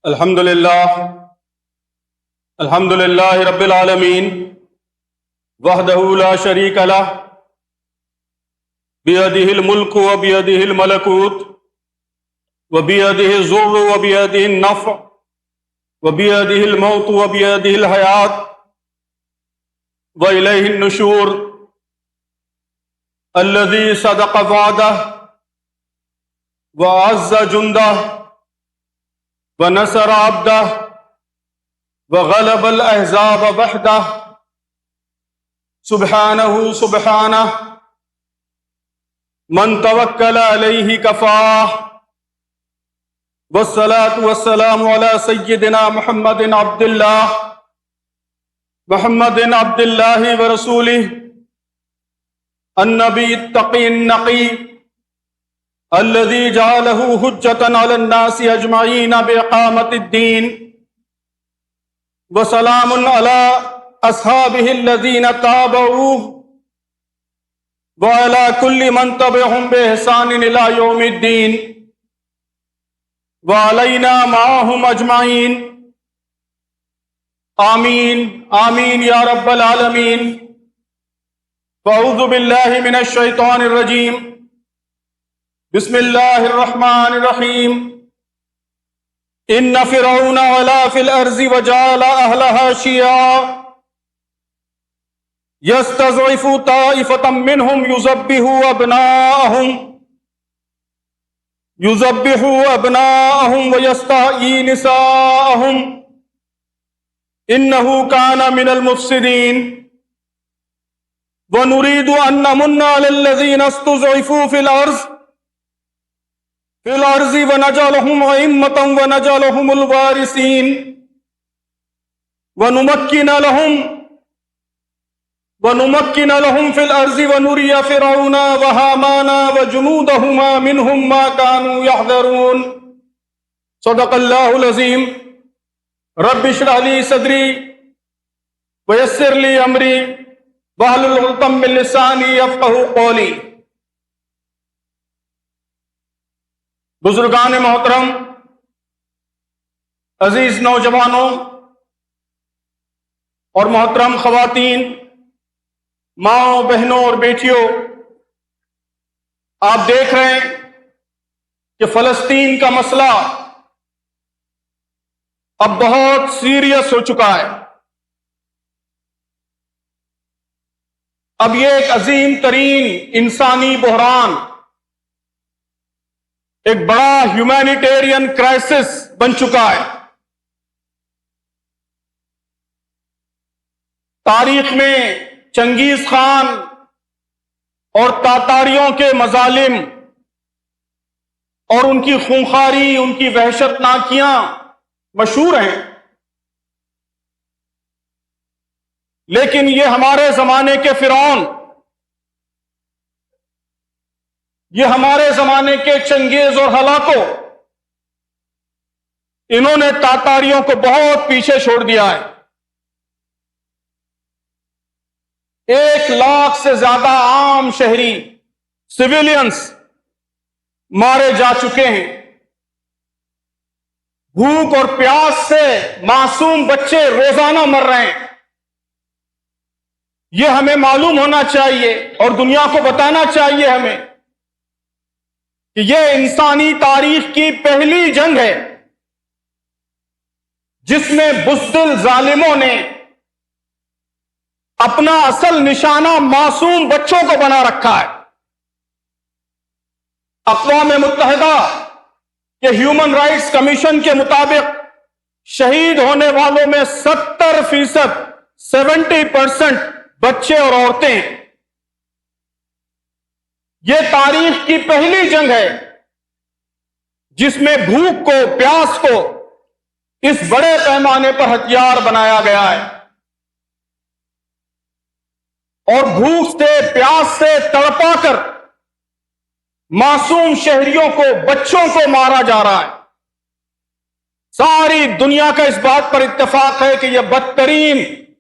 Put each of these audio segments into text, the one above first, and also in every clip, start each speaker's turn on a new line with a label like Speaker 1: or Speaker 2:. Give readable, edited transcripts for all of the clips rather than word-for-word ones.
Speaker 1: الحمد لله رب العالمين وحده لا شريك له بيده الملك وبيده الملكوت وبيده الضر وبيده النفع وبيده الموت وبيده الحياة وإليه النشور الذي صدق وعده وعز جنده ونصر عبده وغلب الأحزاب وحده سبحانه من توكل عليه كفاه والصلاة والسلام على سيدنا محمد عبد الله ورسوله النبي التقي النقي الذي جعله حجة على الناس أجمعين بإقامة الدين وسلام على أصحابه الذين تابعوه وعلى كل من تبعهم بإحسان إلى يوم الدين وعلينا معهم أجمعين آمين آمين يا رب العالمين. فأعوذ بالله من الشيطان الرجيم. بسم الله الرحمن الرحيم. إن فرعون علا في الأرض وجعل أهلها شيعا يستضعف طائفة منهم يذبح أبناءهم ويستحيي نساءهم إنه كان من المفسدين. ونريد أن نمن على الذين استضعفوا في الأرض ونجعلهم أئمة ونجعلهم الوارثين ونمكن لهم في الأرض ونري فرعون وهامان وجنودهما منهم ما كانوا يحذرون. صدق الله العظيم. رب اشرح لي صدري ويسر لي أمري واحلل عقدة من لساني يفقهوا قولي. بزرگان محترم، عزیز نوجوانوں اور محترم خواتین، ماؤں، بہنوں اور بیٹیوں، آپ دیکھ رہے ہیں کہ فلسطین کا مسئلہ اب بہت سیریس ہو چکا ہے. اب یہ ایک عظیم ترین انسانی بحران، ایک بڑا ہیومینیٹیرین کرائسس بن چکا ہے. تاریخ میں چنگیز خان اور تاتاریوں کے مظالم اور ان کی خونخواری، ان کی وحشتناکیاں مشہور ہیں، لیکن یہ ہمارے زمانے کے فرعون، یہ ہمارے زمانے کے چنگیز اور ہلاکو، انہوں نے تاتاریوں کو بہت پیچھے چھوڑ دیا ہے. 1 لاکھ سے زیادہ عام شہری سویلینز مارے جا چکے ہیں. بھوک اور پیاس سے معصوم بچے روزانہ مر رہے ہیں. یہ ہمیں معلوم ہونا چاہیے اور دنیا کو بتانا چاہیے ہمیں کہ یہ انسانی تاریخ کی پہلی جنگ ہے جس میں بزدل ظالموں نے اپنا اصل نشانہ معصوم بچوں کو بنا رکھا ہے. اقوام متحدہ کے ہیومن رائٹس کمیشن کے مطابق شہید ہونے والوں میں 70% بچے اور عورتیں ہیں. یہ تاریخ کی پہلی جنگ ہے جس میں بھوک کو، پیاس کو اس بڑے پیمانے پر ہتھیار بنایا گیا ہے، اور بھوک سے، پیاس سے تڑپا کر معصوم شہریوں کو، بچوں کو مارا جا رہا ہے. ساری دنیا کا اس بات پر اتفاق ہے کہ یہ بدترین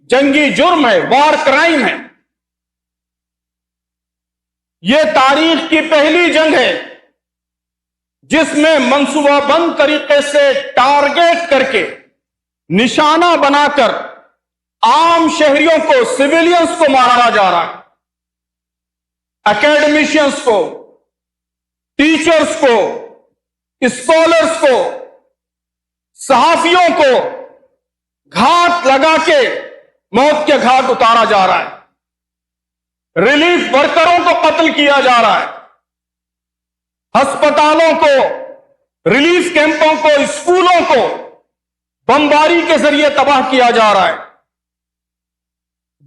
Speaker 1: جنگی جرم ہے، وار کرائم ہے. یہ تاریخ کی پہلی جنگ ہے جس میں منصوبہ بند طریقے سے ٹارگیٹ کر کے نشانہ بنا کر عام شہریوں کو، سویلینز کو مارا جا رہا ہے، اکیڈمیشینز کو، ٹیچرز کو، اسکالرز کو، صحافیوں کو گھات لگا کے موت کے گھاٹ اتارا جا رہا ہے، ریلیف ورکروں کو قتل کیا جا رہا ہے، ہسپتالوں کو، ریلیف کیمپوں کو، اسکولوں کو بمباری کے ذریعے تباہ کیا جا رہا ہے،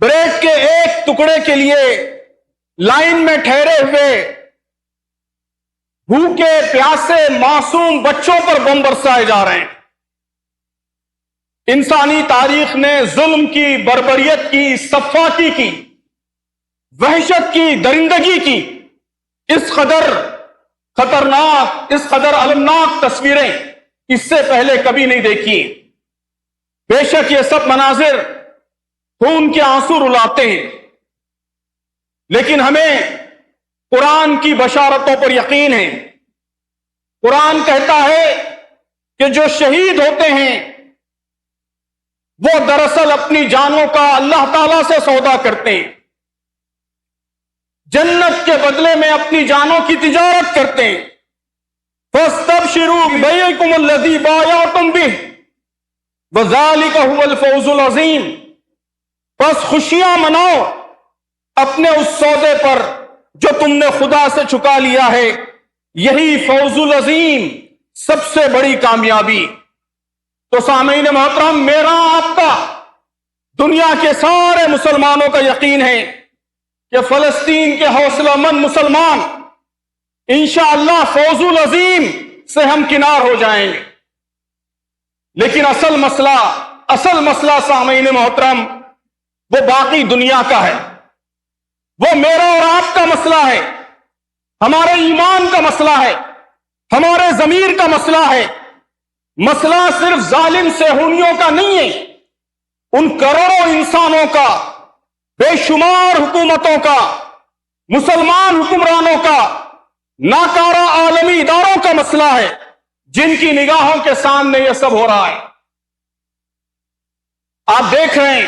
Speaker 1: بریڈ کے ایک ٹکڑے کے لیے لائن میں ٹھہرے ہوئے بھوکے پیاسے معصوم بچوں پر بم برسائے جا رہے ہیں۔ انسانی تاریخ نے ظلم کی، بربریت کی، سفاکی کی، وحشت کی، درندگی کی اس قدر خطرناک، اس قدر المناک تصویریں اس سے پہلے کبھی نہیں دیکھی۔ بے شک یہ سب مناظر خون کے آنسو رلاتے ہیں، لیکن ہمیں قرآن کی بشارتوں پر یقین ہے۔ قرآن کہتا ہے کہ جو شہید ہوتے ہیں وہ دراصل اپنی جانوں کا اللہ تعالی سے سودا کرتے ہیں، جنت کے بدلے میں اپنی جانوں کی تجارت کرتے ہیں۔ فَاسْتَبْشِرُوا بِبَيْعِكُمُ الَّذِي بَايَعْتُمْ بِهِ وَذَلِكَ هُوَ الْفَوْزُ الْعَظِيمُ۔ بس خوشیاں مناؤ اپنے اس سودے پر جو تم نے خدا سے چکا لیا ہے، یہی فوز العظیم، سب سے بڑی کامیابی۔ تو سامعین محترم، میرا آپ کا، دنیا کے سارے مسلمانوں کا یقین ہے کہ فلسطین کے حوصلہ مند مسلمان انشاءاللہ فوز العظیم سے ہم کنار ہو جائیں گے۔ لیکن اصل مسئلہ سامعین محترم وہ باقی دنیا کا ہے، وہ میرا اور آپ کا مسئلہ ہے، ہمارے ایمان کا مسئلہ ہے، ہمارے ضمیر کا مسئلہ ہے۔ مسئلہ صرف ظالم صہیونیوں کا نہیں ہے، ان کروڑوں انسانوں کا، بے شمار حکومتوں کا، مسلمان حکمرانوں کا، ناکارہ عالمی اداروں کا مسئلہ ہے، جن کی نگاہوں کے سامنے یہ سب ہو رہا ہے۔ آپ دیکھ رہے ہیں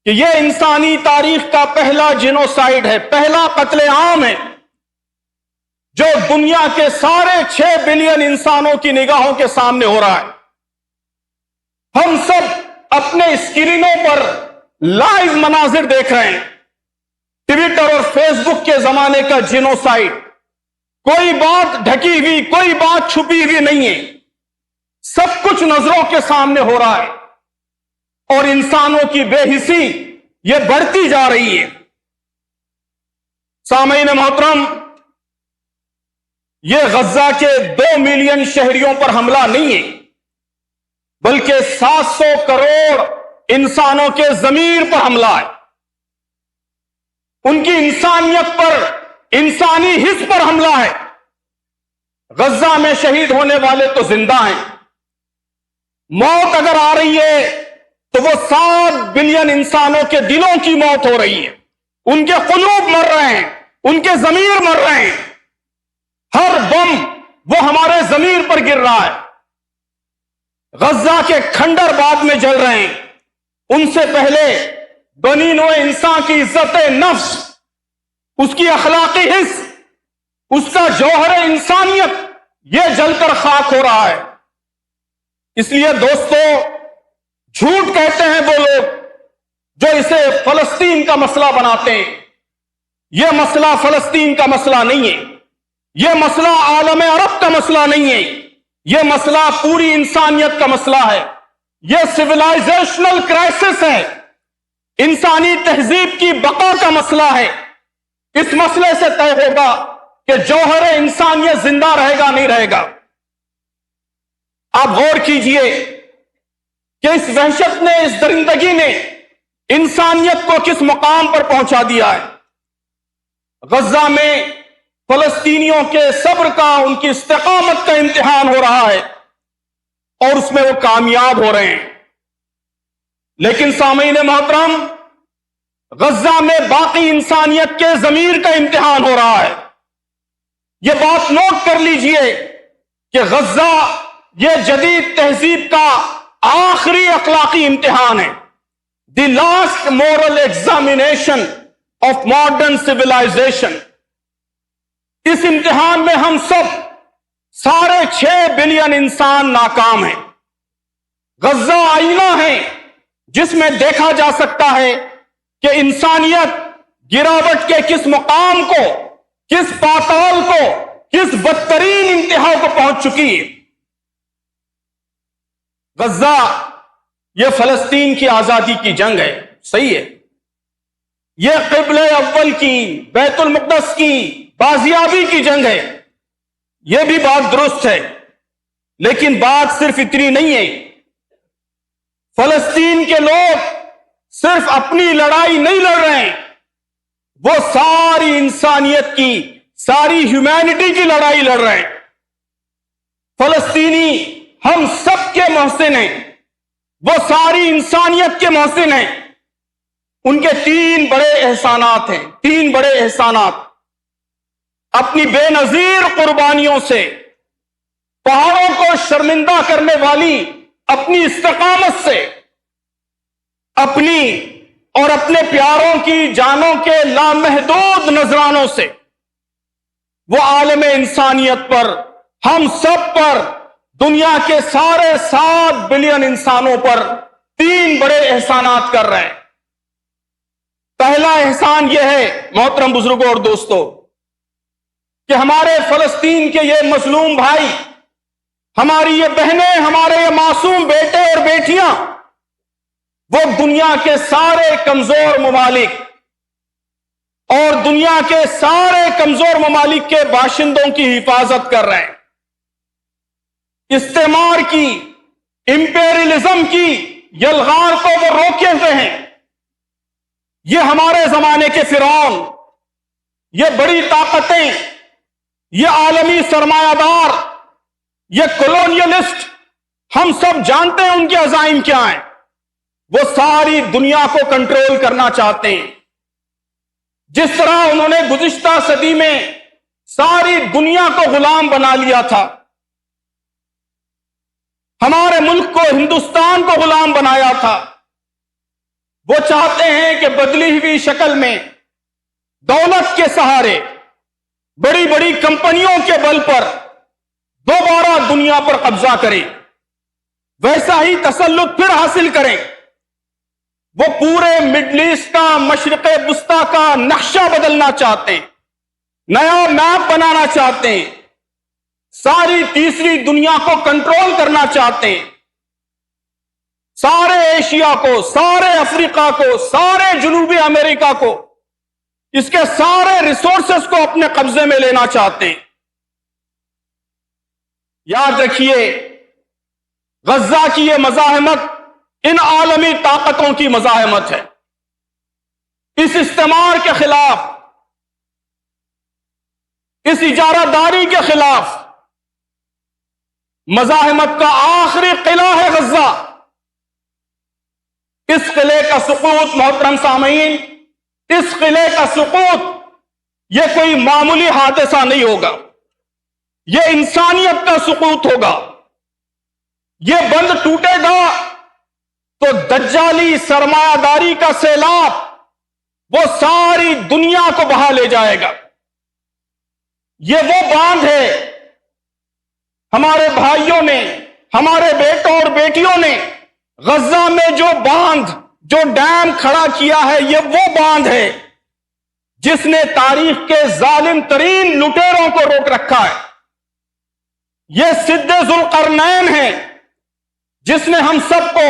Speaker 1: کہ یہ انسانی تاریخ کا پہلا جینوسائیڈ ہے، پہلا قتل عام ہے جو دنیا کے سارے 6 بلین انسانوں کی نگاہوں کے سامنے ہو رہا ہے۔ ہم سب اپنے اسکرینوں پر لائیو مناظر دیکھ رہے ہیں، ٹویٹر اور فیس بک کے زمانے کا جینوسائیڈ۔ کوئی بات ڈھکی ہوئی، کوئی بات چھپی ہوئی نہیں ہے، سب کچھ نظروں کے سامنے ہو رہا ہے، اور انسانوں کی بے حسی یہ بڑھتی جا رہی ہے۔ سامعین محترم، یہ غزہ کے 2 ملین شہریوں پر حملہ نہیں ہے، بلکہ 700 کروڑ انسانوں کے ضمیر پر حملہ ہے، ان کی انسانیت پر، انسانی حس پر حملہ ہے۔ غزہ میں شہید ہونے والے تو زندہ ہیں، موت اگر آ رہی ہے تو وہ 7 بلین انسانوں کے دلوں کی موت ہو رہی ہے، ان کے قلوب مر رہے ہیں، ان کے ضمیر مر رہے ہیں، ہر بم وہ ہمارے ضمیر پر گر رہا ہے۔ غزہ کے کھنڈر بعد میں جل رہے ہیں، ان سے پہلے بنی نوع انسان کی عزت نفس، اس کی اخلاقی حس، اس کا جوہر انسانیت یہ جل کر خاک ہو رہا ہے۔ اس لیے دوستو، جھوٹ کہتے ہیں وہ لوگ جو اسے فلسطین کا مسئلہ بناتے ہیں۔ یہ مسئلہ فلسطین کا مسئلہ نہیں ہے، یہ مسئلہ عالم عرب کا مسئلہ نہیں ہے، یہ مسئلہ پوری انسانیت کا مسئلہ ہے، یہ سویلائزیشنل کرائسس ہے، انسانی تہذیب کی بقا کا مسئلہ ہے۔ اس مسئلے سے طے ہوگا کہ جوہر انسانیت زندہ رہے گا نہیں رہے گا۔ آپ غور کیجئے کہ اس وحشت نے، اس درندگی نے انسانیت کو کس مقام پر پہنچا دیا ہے۔ غزہ میں فلسطینیوں کے صبر کا، ان کی استقامت کا امتحان ہو رہا ہے، اور اس میں وہ کامیاب ہو رہے ہیں۔ لیکن سامعین محترم، غزہ میں باقی انسانیت کے ضمیر کا امتحان ہو رہا ہے۔ یہ بات نوٹ کر لیجئے کہ غزہ یہ جدید تہذیب کا آخری اخلاقی امتحان ہے. The last moral examination of modern civilization. اس امتحان میں ہم سب سارے 6 بلین انسان ناکام ہیں. غزہ آئینہ ہے جس میں دیکھا جا سکتا ہے کہ انسانیت گراوٹ کے کس مقام کو، کس پاتال کو، کس بدترین انتہا کو پہنچ چکی ہے. غزہ یہ فلسطین کی آزادی کی جنگ ہے، صحیح ہے. یہ قبلہ اول کی، بیت المقدس کی بازیابی کی جنگ ہے، یہ بھی بات درست ہے. لیکن بات صرف اتنی نہیں ہے. فلسطین کے لوگ صرف اپنی لڑائی نہیں لڑ رہے ہیں، وہ ساری انسانیت کی، ساری ہیومینٹی کی لڑائی لڑ رہے ہیں. فلسطینی ہم سب کے محسن ہیں، وہ ساری انسانیت کے محسن ہیں. ان کے 3 بڑے احسانات ہیں، 3 بڑے احسانات. اپنی بے نظیر قربانیوں سے، پہاڑوں کو شرمندہ کرنے والی اپنی استقامت سے، اپنی اور اپنے پیاروں کی جانوں کے لامحدود نذرانوں سے، وہ عالم انسانیت پر، ہم سب پر، دنیا کے سارے 7 بلین انسانوں پر 3 بڑے احسانات کر رہے ہیں. پہلا احسان یہ ہے محترم بزرگوں اور دوستو کہ ہمارے فلسطین کے یہ مظلوم بھائی، ہماری یہ بہنیں، ہمارے یہ معصوم بیٹے اور بیٹیاں، وہ دنیا کے سارے کمزور ممالک اور دنیا کے سارے کمزور ممالک کے باشندوں کی حفاظت کر رہے ہیں. استعمار کی، امپیریلزم کی یلغار کو وہ روکے ہوئے ہیں. یہ ہمارے زمانے کے فرعون، یہ بڑی طاقتیں، یہ عالمی سرمایہ دار، یہ کولونیلسٹ، ہم سب جانتے ہیں ان کے عزائم کیا ہیں. وہ ساری دنیا کو کنٹرول کرنا چاہتے ہیں. جس طرح انہوں نے گزشتہ صدی میں ساری دنیا کو غلام بنا لیا تھا، ہمارے ملک کو، ہندوستان کو غلام بنایا تھا، وہ چاہتے ہیں کہ بدلی ہوئی شکل میں دولت کے سہارے، بڑی بڑی کمپنیوں کے بل پر دوبارہ دنیا پر قبضہ کریں، ویسا ہی تسلط پھر حاصل کریں. وہ پورے مڈل ایسٹ کا، مشرق وسطیٰ کا نقشہ بدلنا چاہتے ہیں، نیا میپ بنانا چاہتے ہیں، ساری تیسری دنیا کو کنٹرول کرنا چاہتے ہیں، سارے ایشیا کو، سارے افریقہ کو، سارے جنوبی امریکہ کو، اس کے سارے ریسورسز کو اپنے قبضے میں لینا چاہتے ہیں. یاد رکھیے، غزہ کی یہ مزاحمت ان عالمی طاقتوں کی مزاحمت ہے. اس استعمار کے خلاف، اس اجارہ داری کے خلاف مزاحمت کا آخری قلعہ ہے غزہ. اس قلعے کا سقوط محترم سامعین، اس قلعے کا سقوط یہ کوئی معمولی حادثہ نہیں ہوگا، یہ انسانیت کا سقوط ہوگا. یہ بند ٹوٹے گا تو دجالی سرمایہ داری کا سیلاب وہ ساری دنیا کو بہا لے جائے گا. یہ وہ باندھ ہے، ہمارے بھائیوں نے، ہمارے بیٹوں اور بیٹیوں نے غزہ میں جو باندھ، جو ڈیم کھڑا کیا ہے، یہ وہ باندھ ہے جس نے تاریخ کے ظالم ترین لٹیروں کو روک رکھا ہے. یہ سد ذوالقرنین ہے جس نے ہم سب کو،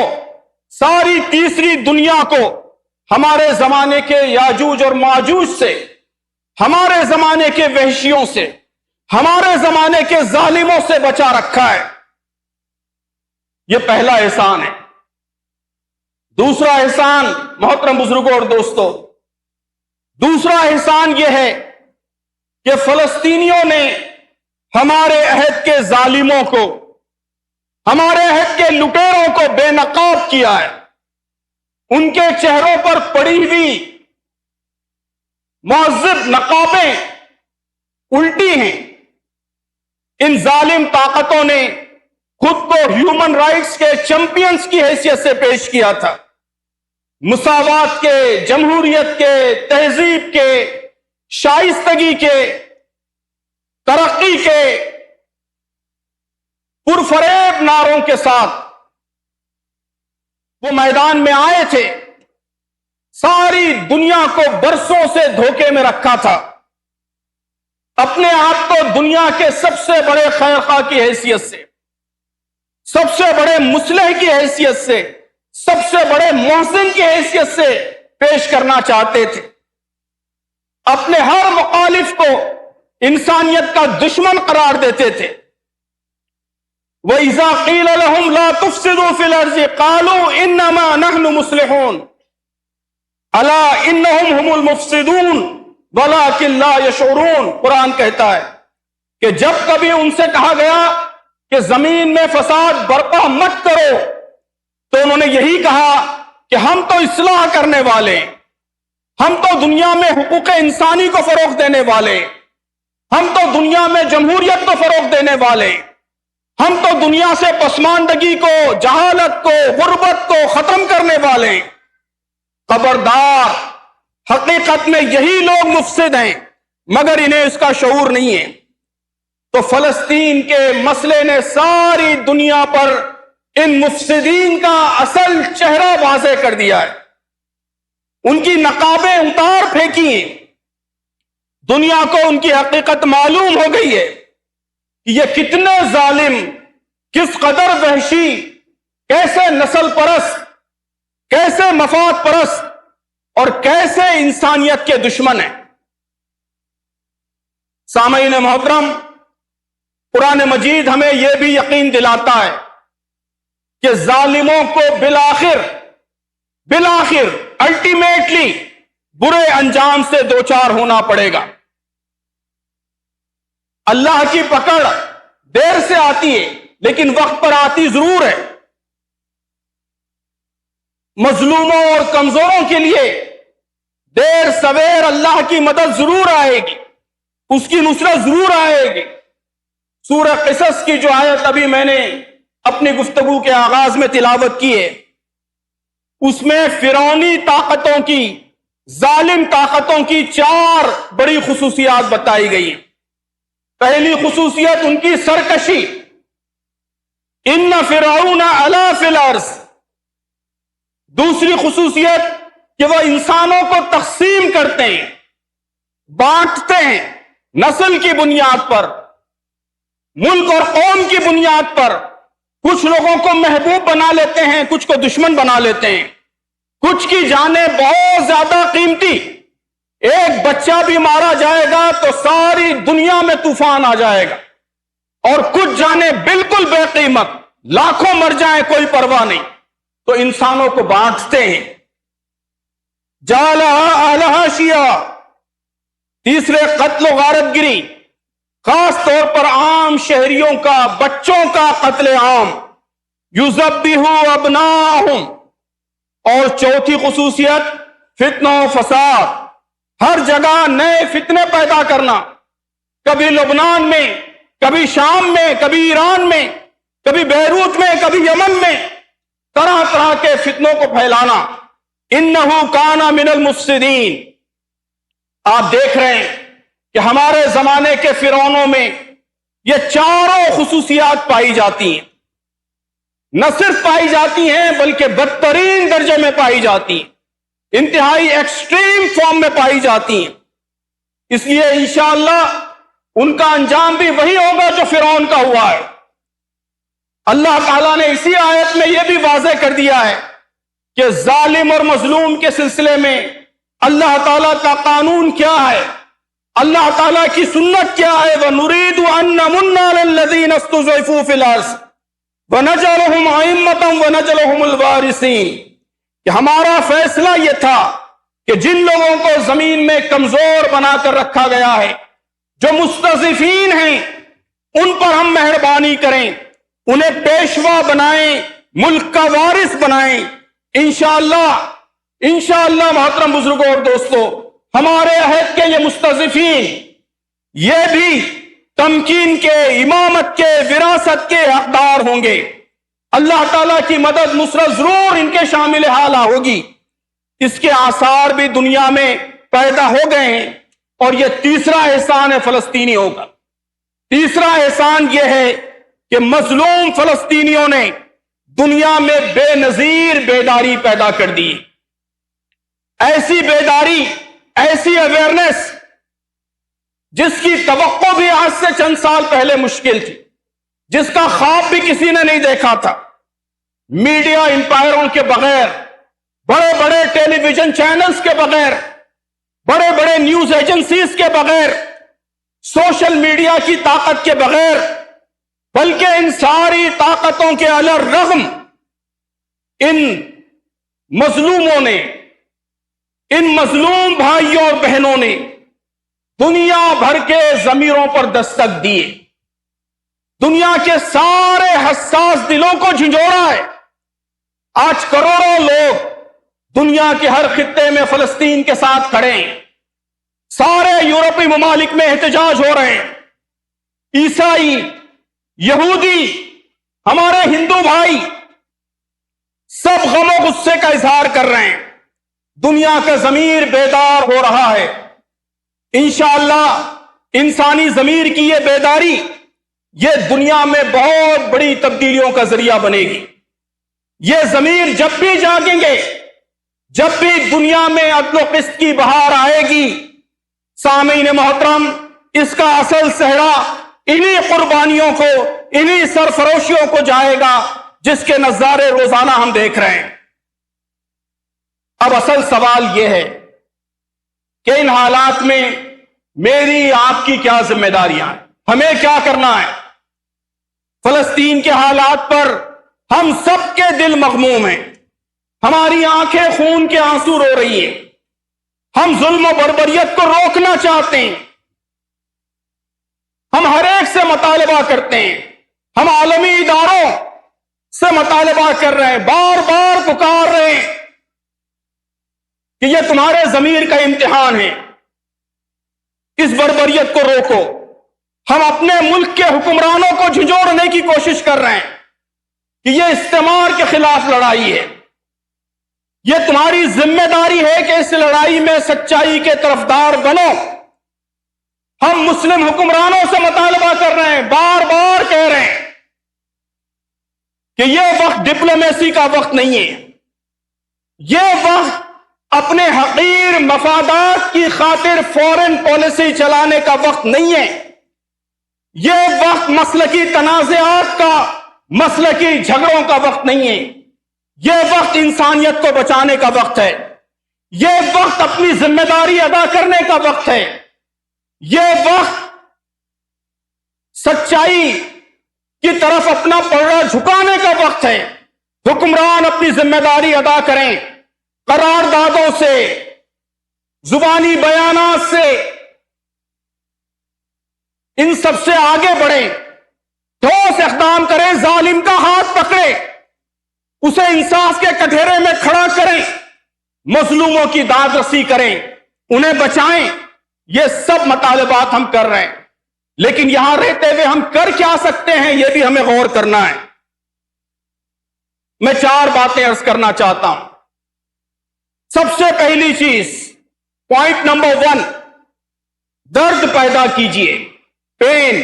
Speaker 1: ساری تیسری دنیا کو، ہمارے زمانے کے یاجوج اور ماجوج سے، ہمارے زمانے کے وحشیوں سے، ہمارے زمانے کے ظالموں سے بچا رکھا ہے. یہ پہلا احسان ہے. دوسرا احسان محترم بزرگوں اور دوستوں، دوسرا احسان یہ ہے کہ فلسطینیوں نے ہمارے عہد کے ظالموں کو، ہمارے عہد کے لٹیروں کو بے نقاب کیا ہے. ان کے چہروں پر پڑی ہوئی مہذب نقابیں الٹی ہیں، ان ظالم طاقتوں نے خود کو ہیومن رائٹس کے چیمپئنز کی حیثیت سے پیش کیا تھا، مساوات کے، جمہوریت کے، تہذیب کے، شائستگی کے، ترقی کے پرفریب نعروں کے ساتھ وہ میدان میں آئے تھے، ساری دنیا کو برسوں سے دھوکے میں رکھا تھا، اپنے آپ کو دنیا کے سب سے بڑے خیر خواہ کی حیثیت سے، سب سے بڑے مصلح کی حیثیت سے، سب سے بڑے محسن کی حیثیت سے پیش کرنا چاہتے تھے، اپنے ہر مخالف کو انسانیت کا دشمن قرار دیتے تھے۔ وَإِذَا قِيلَ لَهُمْ لَا تُفْسِدُوا فِي الْأَرْضِ قَالُوا إِنَّمَا نَحْنُ مُصْلِحُونَ أَلَا إِنَّهُمْ هُمُ الْمُفْسِدُونَ وَلَكِنْ لَا يَشْعُرُونَ۔ قرآن کہتا ہے کہ جب کبھی ان سے کہا گیا کہ زمین میں فساد برپا مت کرو تو انہوں نے یہی کہا کہ ہم تو اصلاح کرنے والے، ہم تو دنیا میں حقوق انسانی کو فروغ دینے والے، ہم تو دنیا میں جمہوریت کو فروغ دینے والے، ہم تو دنیا سے پسماندگی کو، جہالت کو، غربت کو ختم کرنے والے۔ خبردار، حقیقت میں یہی لوگ مفسد ہیں مگر انہیں اس کا شعور نہیں ہے۔ تو فلسطین کے مسئلے نے ساری دنیا پر ان مفسدین کا اصل چہرہ واضح کر دیا ہے، ان کی نقابیں اتار پھینکی ہیں، دنیا کو ان کی حقیقت معلوم ہو گئی ہے کہ یہ کتنے ظالم، کس قدر وحشی، کیسے نسل پرست، کیسے مفاد پرست اور کیسے انسانیت کے دشمن ہیں۔ سامعین محترم، قرآن مجید ہمیں یہ بھی یقین دلاتا ہے کہ ظالموں کو بالآخر الٹیمیٹلی برے انجام سے دوچار ہونا پڑے گا۔ اللہ کی پکڑ دیر سے آتی ہے لیکن وقت پر آتی ضرور ہے۔ مظلوموں اور کمزوروں کے لیے دیر سویر اللہ کی مدد ضرور آئے گی، اس کی نصرت ضرور آئے گی۔ سورہ قصص کی جو آیت ابھی میں نے اپنی گفتگو کے آغاز میں تلاوت کی ہے، اس میں فرعونی طاقتوں کی، ظالم طاقتوں کی 4 بڑی خصوصیات بتائی گئی ہیں۔ پہلی خصوصیت ان کی سرکشی، ان فرعون علا فی الارض۔ دوسری خصوصیت کہ وہ انسانوں کو تقسیم کرتے ہیں، بانٹتے ہیں، نسل کی بنیاد پر، ملک اور قوم کی بنیاد پر۔ کچھ لوگوں کو محبوب بنا لیتے ہیں، کچھ کو دشمن بنا لیتے ہیں، کچھ کی جانیں بہت زیادہ قیمتی، ایک بچہ بھی مارا جائے گا تو ساری دنیا میں طوفان آ جائے گا، اور کچھ جانیں بالکل بے قیمت، لاکھوں مر جائیں کوئی پرواہ نہیں، تو انسانوں کو بانٹتے ہیں۔ جعلها اهلها شیعا۔ تیسرے، قتل و غارت گری، خاص طور پر عام شہریوں کا، بچوں کا قتل عام۔ یذبح ابناءہم۔ اور چوتھی خصوصیت فتنہ و فساد، ہر جگہ نئے فتنے پیدا کرنا، کبھی لبنان میں، کبھی شام میں، کبھی ایران میں، کبھی بیروت میں، کبھی یمن میں، طرح طرح کے فتنوں کو پھیلانا۔ انہ کان من المفسدین۔ آپ دیکھ رہے ہیں کہ ہمارے زمانے کے فرعونوں میں یہ 4 خصوصیات پائی جاتی ہیں، نہ صرف پائی جاتی ہیں بلکہ بدترین درجے میں پائی جاتی ہیں، انتہائی ایکسٹریم فارم میں پائی جاتی ہیں۔ اس لیے انشاءاللہ ان کا انجام بھی وہی ہوگا جو فرعون کا ہوا ہے۔ اللہ تعالیٰ نے اسی آیت میں یہ بھی واضح کر دیا ہے کہ ظالم اور مظلوم کے سلسلے میں اللہ تعالیٰ کا قانون کیا ہے، اللہ تعالیٰ کی سنت کیا ہے۔ وَنُرِيدُ أَن نَّمُنَّ عَلَى الَّذِينَ اسْتُضْعِفُوا فِي الْأَرْضِ وَنَجْعَلَهُمْ أَئِمَّةً وَنَجْعَلَهُمُ الْوَارِثِينَ، کہ ہمارا فیصلہ یہ تھا کہ جن لوگوں کو زمین میں کمزور بنا کر رکھا گیا ہے، جو مستضعفین ہیں، ان پر ہم مہربانی کریں، انہیں پیشوا بنائیں، ملک کا وارث بنائیں۔ انشاءاللہ محترم بزرگوں اور دوستو، ہمارے عہد کے یہ مستضعفین، یہ بھی تمکین کے، امامت کے، وراثت کے حقدار ہوں گے۔ اللہ تعالیٰ کی مدد نصرت ضرور ان کے شامل حال ہوگی۔ اس کے آثار بھی دنیا میں پیدا ہو گئے ہیں، اور یہ تیسرا احسان ہے فلسطینیوں کا۔ تیسرا احسان یہ ہے کہ مظلوم فلسطینیوں نے دنیا میں بے نظیر بیداری پیدا کر دی۔ ایسی بیداری، ایسی اویئرنس جس کی توقع بھی آج سے چند سال پہلے مشکل تھی، جس کا خواب بھی کسی نے نہیں دیکھا تھا۔ میڈیا امپائروں کے بغیر، بڑے بڑے ٹیلی ویژن چینلز کے بغیر، بڑے بڑے نیوز ایجنسیز کے بغیر، سوشل میڈیا کی طاقت کے بغیر، بلکہ ان ساری طاقتوں کے علی الرغم ان مظلوموں نے، ان مظلوم بھائیوں اور بہنوں نے دنیا بھر کے ضمیروں پر دستک دیے، دنیا کے سارے حساس دلوں کو جھنجھوڑا ہے۔ آج کروڑوں لوگ دنیا کے ہر خطے میں فلسطین کے ساتھ کھڑے ہیں۔ سارے یورپی ممالک میں احتجاج ہو رہے ہیں۔ عیسائی، یہودی، ہمارے ہندو بھائی سب غم و غصے کا اظہار کر رہے ہیں۔ دنیا کا ضمیر بیدار ہو رہا ہے۔ انشاءاللہ انسانی ضمیر کی یہ بیداری، یہ دنیا میں بہت بڑی تبدیلیوں کا ذریعہ بنے گی۔ یہ ضمیر جب بھی جاگیں گے، جب بھی دنیا میں عدل و قسط کی بہار آئے گی، سامعین محترم، اس کا اصل صحرا انہی قربانیوں کو، انہی سرفروشیوں کو جائے گا جس کے نظارے روزانہ ہم دیکھ رہے ہیں۔ اب اصل سوال یہ ہے کہ ان حالات میں میری آپ کی کیا ذمہ داریاں ہیں، ہمیں کیا کرنا ہے؟ فلسطین کے حالات پر ہم سب کے دل مغموم ہیں، ہماری آنکھیں خون کے آنسو رو رہی ہیں، ہم ظلم و بربریت کو روکنا چاہتے ہیں، ہم ہر ایک سے مطالبہ کرتے ہیں، ہم عالمی اداروں سے مطالبہ کر رہے ہیں، بار بار پکار رہے ہیں کہ یہ تمہارے ضمیر کا امتحان ہے، اس بربریت کو روکو۔ ہم اپنے ملک کے حکمرانوں کو جھنجھوڑنے کی کوشش کر رہے ہیں کہ یہ استعمار کے خلاف لڑائی ہے، یہ تمہاری ذمہ داری ہے کہ اس لڑائی میں سچائی کے طرفدار بنو۔ ہم مسلم حکمرانوں سے مطالبہ کر رہے ہیں، بار بار کہہ رہے ہیں کہ یہ وقت ڈپلومیسی کا وقت نہیں ہے، یہ وقت اپنے حقیر مفادات کی خاطر فورن پالیسی چلانے کا وقت نہیں ہے، یہ وقت مسلکی تنازعات کا، مسلکی جھگڑوں کا وقت نہیں ہے، یہ وقت انسانیت کو بچانے کا وقت ہے، یہ وقت اپنی ذمہ داری ادا کرنے کا وقت ہے، یہ وقت سچائی کی طرف اپنا پلڑا جھکانے کا وقت ہے۔ حکمران اپنی ذمہ داری ادا کریں، قراردادوں سے، زبانی بیانات سے، ان سب سے آگے بڑھیں، ٹھوس اقدام کریں، ظالم کا ہاتھ پکڑیں، اسے انصاف کے کٹہرے میں کھڑا کریں، مظلوموں کی داد رسی کریں، انہیں بچائیں۔ یہ سب مطالبات ہم کر رہے ہیں، لیکن یہاں رہتے ہوئے ہم کر کیا سکتے ہیں یہ بھی ہمیں غور کرنا ہے۔ میں 4 باتیں عرض کرنا چاہتا ہوں۔ سب سے پہلی چیز، پوائنٹ نمبر 1، درد پیدا کیجئے، پین،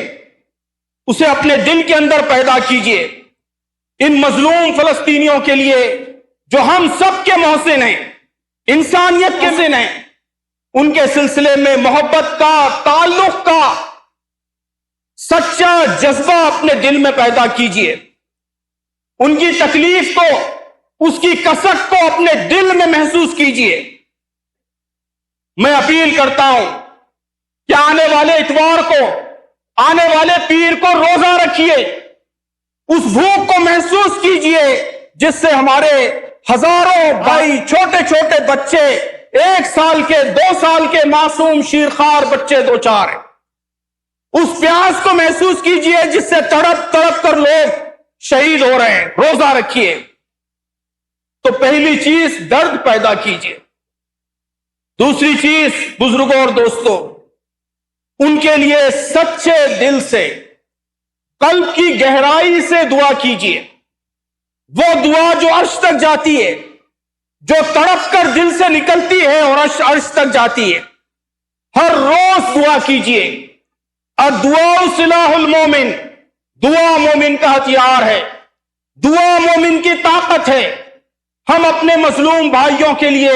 Speaker 1: اسے اپنے دل کے اندر پیدا کیجئے۔ ان مظلوم فلسطینیوں کے لیے جو ہم سب کے محسن ہیں، انسانیت کے محسن ہیں، ان کے سلسلے میں محبت کا، تعلق کا سچا جذبہ اپنے دل میں پیدا کیجئے۔ ان کی تکلیف کو، اس کی کسک کو اپنے دل میں محسوس کیجئے۔ میں اپیل کرتا ہوں کہ آنے والے اتوار کو، آنے والے پیر کو روزہ رکھیے، اس بھوک کو محسوس کیجئے جس سے ہمارے ہزاروں بھائی، چھوٹے چھوٹے بچے، 1 سال کے، 2 سال کے معصوم شیرخوار بچے دوچار ہیں۔ اس پیاس کو محسوس کیجئے جس سے تڑپ تڑپ کر لوگ شہید ہو رہے ہیں۔ روزہ رکھیے۔ تو پہلی چیز، درد پیدا کیجئے۔ دوسری چیز، بزرگوں اور دوستوں، ان کے لیے سچے دل سے، قلب کی گہرائی سے دعا کیجیے۔ وہ دعا جو عرش تک جاتی ہے، جو تڑپ کر دل سے نکلتی ہے اور عرش تک جاتی ہے، ہر روز دعا کیجیے۔ الدعاء سلاح المومن، دعا مومن کا ہتھیار ہے، دعا مومن کی طاقت ہے۔ ہم اپنے مظلوم بھائیوں کے لیے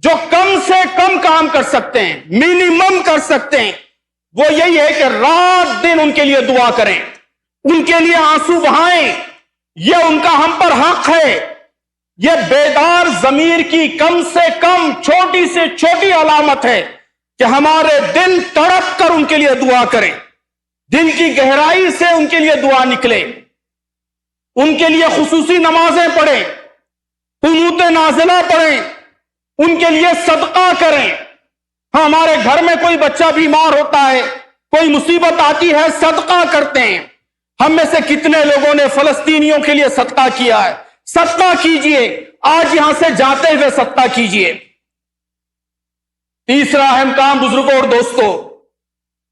Speaker 1: جو کم سے کم کام کر سکتے ہیں، منیمم کر سکتے ہیں، وہ یہی ہے کہ رات دن ان کے لیے دعا کریں، ان کے لیے آنسو بہائیں۔ یہ ان کا ہم پر حق ہے۔ یہ بیدار ضمیر کی کم سے کم چھوٹی سے چھوٹی علامت ہے کہ ہمارے دل تڑپ کر ان کے لیے دعا کریں، دل کی گہرائی سے ان کے لیے دعا نکلے، ان کے لیے خصوصی نمازیں پڑھیں، قنوت نازلہ پڑھیں، ان کے لیے صدقہ کریں۔ ہمارے گھر میں کوئی بچہ بیمار ہوتا ہے، کوئی مصیبت آتی ہے، صدقہ کرتے ہیں۔ ہم میں سے کتنے لوگوں نے فلسطینیوں کے لیے صدقہ کیا ہے؟ صدقہ کیجئے، آج یہاں سے جاتے ہوئے صدقہ کیجئے۔ تیسرا اہم کام بزرگوں اور دوستوں،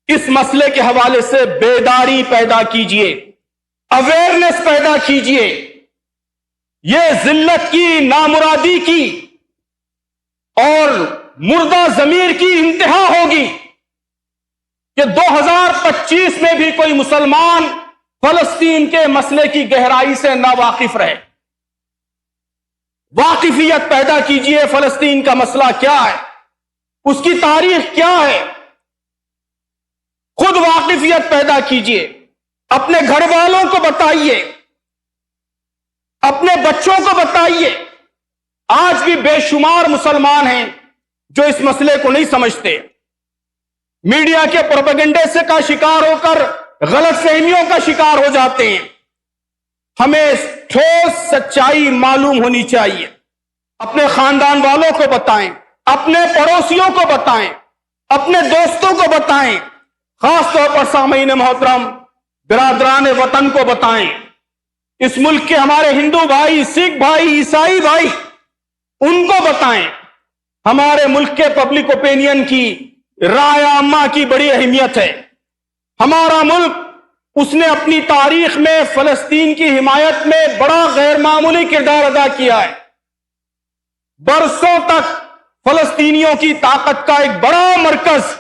Speaker 1: اس مسئلے کے حوالے سے بیداری پیدا کیجئے، اویئرنس پیدا کیجئے۔ یہ ذلت کی، نامرادی کی اور مردہ ضمیر کی انتہا ہوگی کہ 2025 میں بھی کوئی مسلمان فلسطین کے مسئلے کی گہرائی سے نا واقف رہے۔ واقفیت پیدا کیجئے، فلسطین کا مسئلہ کیا ہے، اس کی تاریخ کیا ہے، خود واقفیت پیدا کیجئے، اپنے گھر والوں کو بتائیے، اپنے بچوں کو بتائیے۔ آج بھی بے شمار مسلمان ہیں جو اس مسئلے کو نہیں سمجھتے، میڈیا کے پروپیگنڈے سے کا شکار ہو کر غلط فہمیوں کا شکار ہو جاتے ہیں۔ ہمیں ٹھوس سچائی معلوم ہونی چاہیے۔ اپنے خاندان والوں کو بتائیں، اپنے پڑوسیوں کو بتائیں، اپنے دوستوں کو بتائیں، خاص طور پر سامعین محترم برادران وطن کو بتائیں۔ اس ملک کے ہمارے ہندو بھائی، سکھ بھائی، عیسائی بھائی، ان کو بتائیں۔ ہمارے ملک کے پبلک اوپینین کی رائے عامہ کی بڑی اہمیت ہے۔ ہمارا ملک، اس نے اپنی تاریخ میں فلسطین کی حمایت میں بڑا غیر معمولی کردار ادا کیا ہے۔ برسوں تک فلسطینیوں کی طاقت کا ایک بڑا مرکز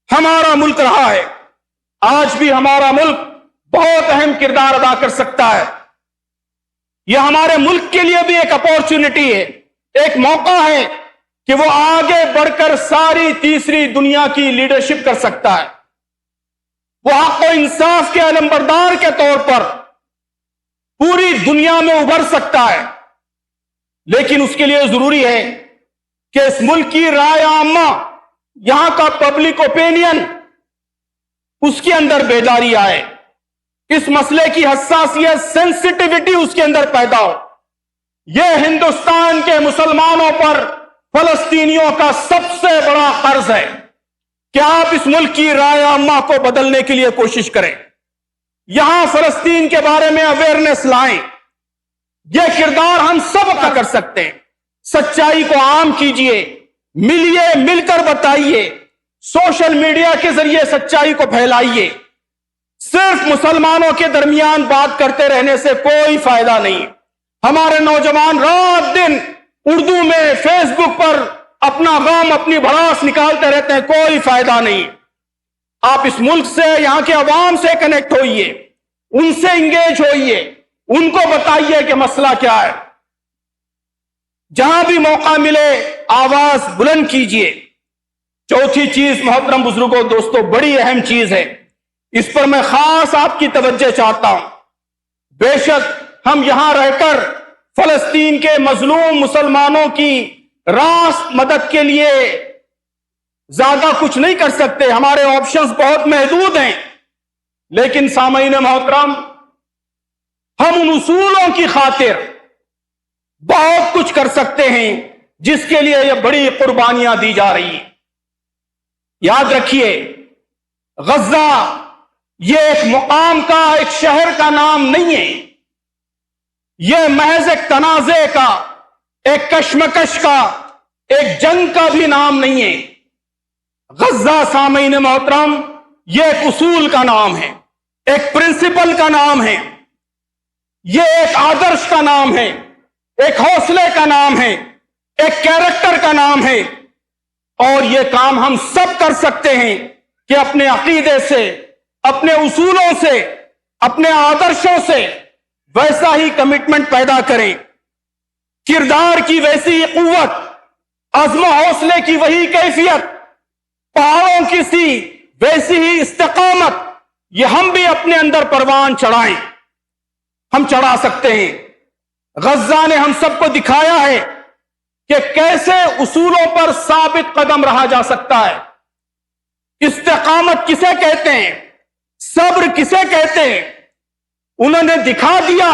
Speaker 1: ہمارا ملک رہا ہے۔ آج بھی ہمارا ملک بہت اہم کردار ادا کر سکتا ہے۔ یہ ہمارے ملک کے لیے بھی ایک اپورچونٹی ہے، ایک موقع ہے کہ وہ آگے بڑھ کر ساری تیسری دنیا کی لیڈرشپ کر سکتا ہے۔ وہ حق و انصاف کے علمبردار کے طور پر پوری دنیا میں ابھر سکتا ہے، لیکن اس کے لیے ضروری ہے کہ اس ملک کی رائے عامہ، یہاں کا پبلک اوپینین، اس کے اندر بیداری آئے، اس مسئلے کی حساسیت، سینسٹیوٹی اس کے اندر پیدا ہو۔ یہ ہندوستان کے مسلمانوں پر فلسطینیوں کا سب سے بڑا قرض ہے کہ آپ اس ملک کی رائے عامہ کو بدلنے کے لیے کوشش کریں، یہاں فلسطین کے بارے میں اویئرنس لائیں۔ یہ کردار ہم سب کا کر سکتے ہیں۔ سچائی کو عام کیجئے، ملیے، مل کر بتائیے، سوشل میڈیا کے ذریعے سچائی کو پھیلائیے۔ صرف مسلمانوں کے درمیان بات کرتے رہنے سے کوئی فائدہ نہیں۔ ہمارے نوجوان رات دن اردو میں، فیس بک پر اپنا غم، اپنی بھڑاس نکالتے رہتے ہیں، کوئی فائدہ نہیں۔ آپ اس ملک سے، یہاں کے عوام سے کنیکٹ ہوئیے، ان سے انگیج ہوئیے، ان کو بتائیے کہ مسئلہ کیا ہے۔ جہاں بھی موقع ملے آواز بلند کیجئے۔ چوتھی چیز محترم بزرگوں، دوستوں، بڑی اہم چیز ہے، اس پر میں خاص آپ کی توجہ چاہتا ہوں۔ بے شک ہم یہاں رہ کر فلسطین کے مظلوم مسلمانوں کی راست مدد کے لیے زیادہ کچھ نہیں کر سکتے، ہمارے آپشنز بہت محدود ہیں، لیکن سامعین محترم، ہم ان اصولوں کی خاطر بہت کچھ کر سکتے ہیں جس کے لیے یہ بڑی قربانیاں دی جا رہی ہیں۔ یاد رکھیے، غزہ یہ ایک مقام کا، ایک شہر کا نام نہیں ہے، یہ محض ایک تنازع کا، ایک کشمکش کا، ایک جنگ کا بھی نام نہیں ہے۔ غزہ، سامعین محترم، یہ ایک اصول کا نام ہے، ایک پرنسپل کا نام ہے، یہ ایک آدرش کا نام ہے، ایک حوصلے کا نام ہے، ایک کیریکٹر کا نام ہے، اور یہ کام ہم سب کر سکتے ہیں کہ اپنے عقیدے سے، اپنے اصولوں سے، اپنے آدرشوں سے ویسا ہی کمٹمنٹ پیدا کریں، کردار کی ویسی قوت، عزم و حوصلے کی وہی کیفیت، پہاڑوں کی سی ویسی ہی استقامت، یہ ہم بھی اپنے اندر پروان چڑھائیں۔ ہم چڑھا سکتے ہیں۔ غزہ نے ہم سب کو دکھایا ہے کہ کیسے اصولوں پر ثابت قدم رہا جا سکتا ہے۔ استقامت کسے کہتے ہیں، صبر کسے کہتے ہیں، انہوں نے دکھا دیا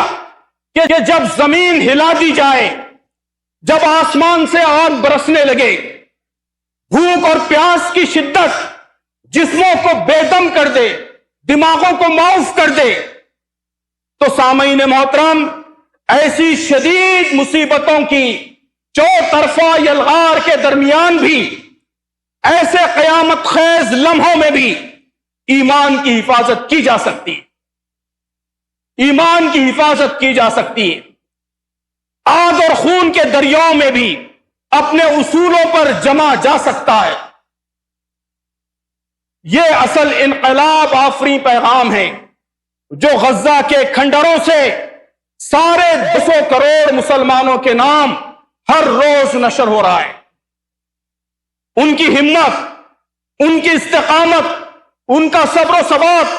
Speaker 1: کہ جب زمین ہلا دی جائے، جب آسمان سے آگ برسنے لگے، بھوک اور پیاس کی شدت جسموں کو بے دم کر دے، دماغوں کو معاف کر دے، تو سامعین محترم ایسی شدید مصیبتوں کی چوطرفہ یلغار کے درمیان بھی، ایسے قیامت خیز لمحوں میں بھی ایمان کی حفاظت کی جا سکتی ہے، ایمان کی حفاظت کی جا سکتی ہے۔ آگ اور خون کے دریاؤں میں بھی اپنے اصولوں پر جمع جا سکتا ہے۔ یہ اصل انقلاب آفریں پیغام ہے جو غزہ کے کھنڈروں سے سارے 200 کروڑ مسلمانوں کے نام ہر روز نشر ہو رہا ہے۔ ان کی ہمت، ان کی استقامت، ان کا صبر و ثبات،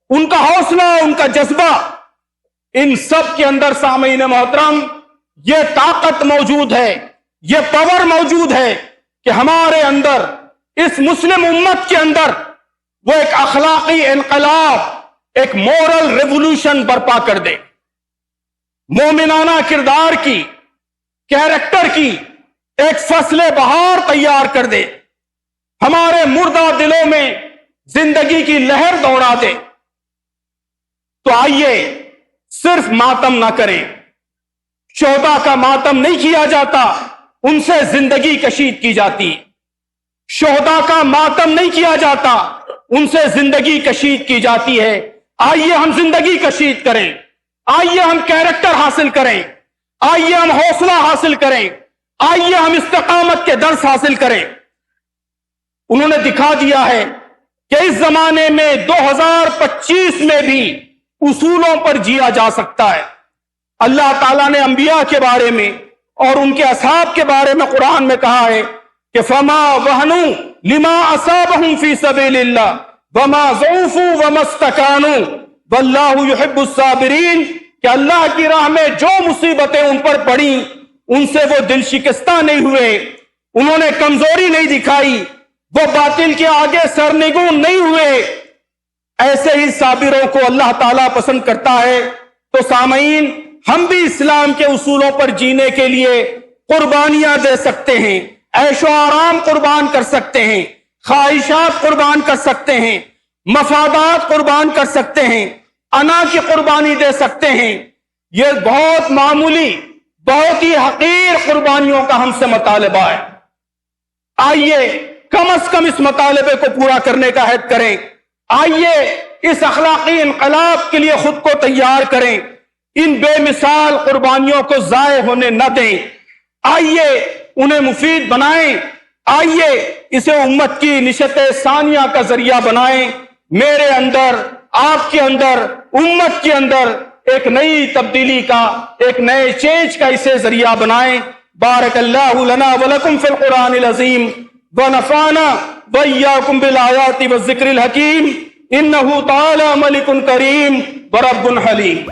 Speaker 1: ان کا حوصلہ، ان کا جذبہ، ان سب کے اندر سامعین محترم یہ طاقت موجود ہے، یہ پاور موجود ہے کہ ہمارے اندر، اس مسلم امت کے اندر وہ ایک اخلاقی انقلاب، ایک مورل ریولوشن برپا کر دے، مومنانہ کردار کی، کیریکٹر کی ایک فصل بہار تیار کر دے، ہمارے مردہ دلوں میں زندگی کی لہر دوڑا دے۔ تو آئیے صرف ماتم نہ کریں، شہداء کا ماتم نہیں کیا جاتا، ان سے زندگی کشید کی جاتی ہے۔ شہداء کا ماتم نہیں کیا جاتا، ان سے زندگی کشید کی جاتی ہے۔ آئیے ہم زندگی کشید کریں، آئیے ہم کیریکٹر حاصل کریں، آئیے ہم حوصلہ حاصل کریں، آئیے ہم استقامت کے درس حاصل کریں۔ انہوں نے دکھا دیا ہے کہ اس زمانے میں 2025 میں بھی اصولوں پر جیا جا سکتا ہے۔ اللہ تعالیٰ نے انبیاء کے بارے میں اور ان کے اصحاب کے بارے میں قرآن میں کہا ہے کہ فَمَا وَهَنُوا لِمَا أَصَابَهُمْ فِي سَبِيلِ اللَّهِ وَمَا ضَعُفُوا وَمَا اسْتَكَانُوا وَاللَّهُ يُحِبُّ الصَّابِرِينَ، کہ اللہ کی راہ میں جو مصیبتیں ان پر پڑیں ان سے وہ دل شکستہ نہیں ہوئے، انہوں نے کمزوری نہیں دکھائی، وہ باطل کے آگے سرنگون نہیں ہوئے۔ ایسے ہی صابروں کو اللہ تعالیٰ پسند کرتا ہے۔ تو سامعین، ہم بھی اسلام کے اصولوں پر جینے کے لیے قربانیاں دے سکتے ہیں، عیش و آرام قربان کر سکتے ہیں، خواہشات قربان کر سکتے ہیں، مفادات قربان کر سکتے ہیں، انا کی قربانی دے سکتے ہیں۔ یہ بہت معمولی، بہت ہی حقیر قربانیوں کا ہم سے مطالبہ ہے۔ آئیے کم از کم اس مطالبے کو پورا کرنے کا عہد کریں، آئیے اس اخلاقی انقلاب کے لیے خود کو تیار کریں، ان بے مثال قربانیوں کو ضائع ہونے نہ دیں، آئیے انہیں مفید بنائیں، آئیے اسے امت کی نشت ثانیہ کا ذریعہ بنائیں، میرے اندر، آپ کے اندر، امت کے اندر ایک نئی تبدیلی کا، ایک نئے چینج کا اسے ذریعہ بنائیں۔ بارک اللہ لنا ولکم فی القرآن العظیم ونفعنا وإیاکم بالآیات والذکر الحکیم انہ تعالی ملک کریم ورب حلیم۔